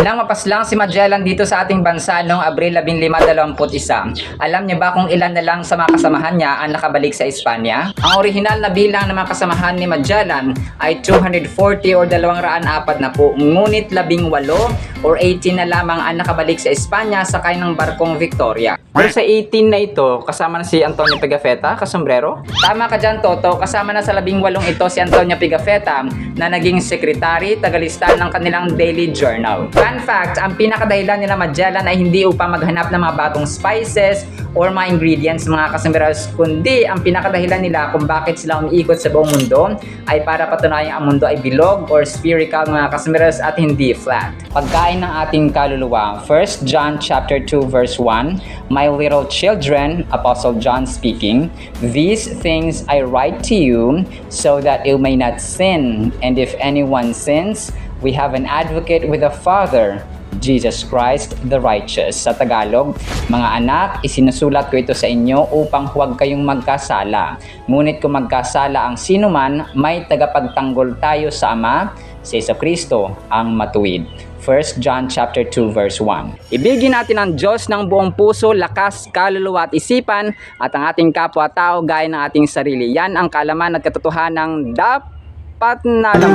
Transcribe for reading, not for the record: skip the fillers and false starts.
Nang mapaslang si Magellan dito sa ating bansa noong Abril 1521, alam niya ba kung ilan na lang sa mga kasamahan niya ang nakabalik sa Espanya? Ang orihinal na bilang ng mga kasamahan ni Magellan ay 240 o 240, ngunit 18 or 18 na lamang ang nakabalik sa Espanya sakay ng barkong Victoria. Pero sa 18 na ito, kasama na si Antonio Pigafetta, kasombrero? Tama ka dyan, Toto, kasama na sa 18 ito si Antonio Pigafetta na naging sekretary, tagalistan ng kanilang daily journal. Fun fact, ang pinakadahilan nila Magellan ay hindi upang maghanap ng mga bagong spices or mga ingredients mga kasombreros, kundi ang pinakadahilan nila kung bakit sila umiikot sa buong mundo ay para patunayang ang mundo ay bilog or spherical mga kasombreros at hindi flat. Pagkain ng ating kaluluwa, 1 John chapter 2 verse 1, My little children, Apostle John speaking, these things I write to you so that you may not sin, and if anyone sins, we have an advocate with the Father, Jesus Christ the righteous. Sa Tagalog, mga anak, isinusulat ko ito sa inyo upang huwag kayong magkasala. Ngunit kung magkasala ang sinuman, may tagapagtanggol tayo sa Ama, si Jesucristo ang matuwid. 1 John chapter 2 verse 1. Ibigin natin ang Diyos ng buong puso, lakas, kaluluwa at isipan at ang ating kapwa-tao gaya ng ating sarili. Yan ang kaalaman at katotohanan ng dapat na alam.